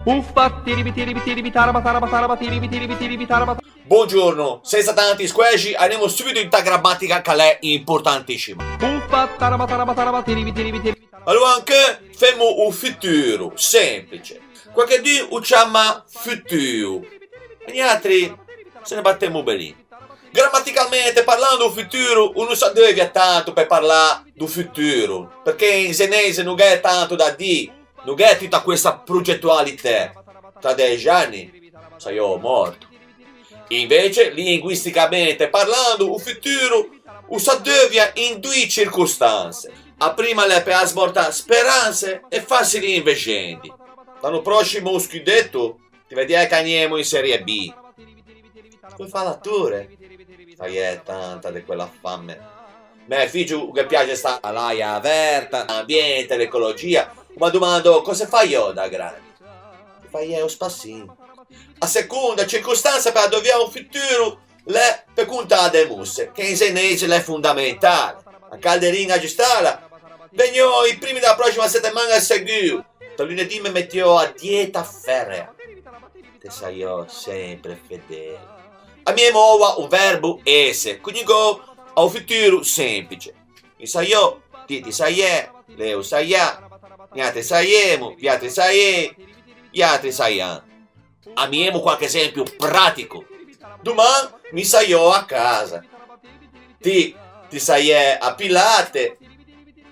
Uffa, tiribi, taraba, tiribi, taraba. Buongiorno, senza tanti squashi, andiamo subito in grammatica che è importantissima. Uffa, taraba, tiribi. Allora anche facciamo un futuro, semplice. Qualche dì usiamo futuro. E gli altri se ne battiamo bene. Grammaticalmente parlando un futuro, uno sa deve tanto per parlare del futuro. Perché in senese non è tanto da dire. Non è tutta questa progettualità. Tra 10 anni sarò morto. Invece, linguisticamente parlando, un futuro usa deve in due circostanze. A prima le per sbortare speranze e farsi gli invecenti. L'anno prossimo scudetto ti vediamo che andiamo in Serie B. Come fa l'attore? Fai tanta di quella fame. Me figlio che piace sta all'aria aperta, l'ambiente, l'ecologia. Ma domando, cosa fai io da grande? Fai io spassino. A seconda circostanza per dove un futuro le per contare le musse, che in senese è fondamentale. A Calderina Giustala, vengo i primi della prossima settimana sicuro. Da lunedì mi metto a dieta ferrea. Te sai io sempre fedele. A mia nuova un verbo esse, quindi go a un futuro semplice. Mi sai io, ti sai Leo sai gli altri saiemo, gli altri gli altri saiamo. Amiamo qualche esempio pratico. Domani mi sai io a casa. Ti sai a Pilate.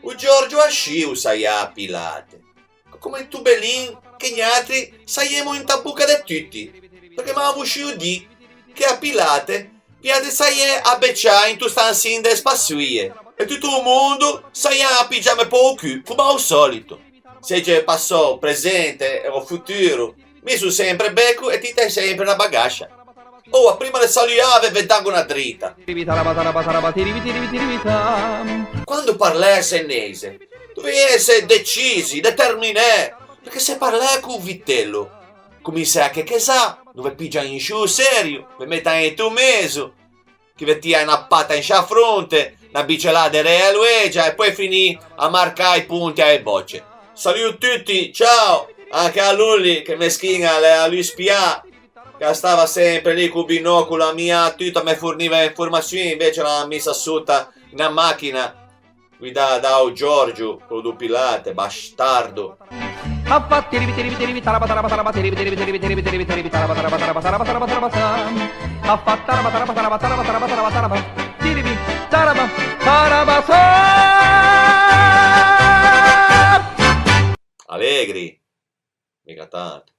O Giorgio a Sciu sai a Pilate. Come tu Belin che gli altri saiemo in tabbuca di tutti. Perché mi avevo Sciu di che a Pilate gli altri sai a becciare in tu stanzi in de spassuie. E tutto il mondo sai a pigiame poco come al solito. Se già passò, presente o futuro, mi sono sempre becco e ti dai sempre una bagascia. Oh, prima le saliave vedango una dritta. Quando parlai senese, dovevi essere decisi, determinati, perché se parlai con vitello, come sa che sa, dove pigia in giù serio, per mettere in tu meso, che vettia una patta in scia fronte, una bicelata reale uegia e poi finì a marcare i punti alle bocce. Saluto tutti, ciao! Anche a Lulli che mi schina a lui spia, che stava sempre lì con il binocolo a mia tutta mi forniva informazioni, invece l'ha messa sotto in una macchina guidata da Giorgio, con due pilate, bastardo. Allegri, mica tanto.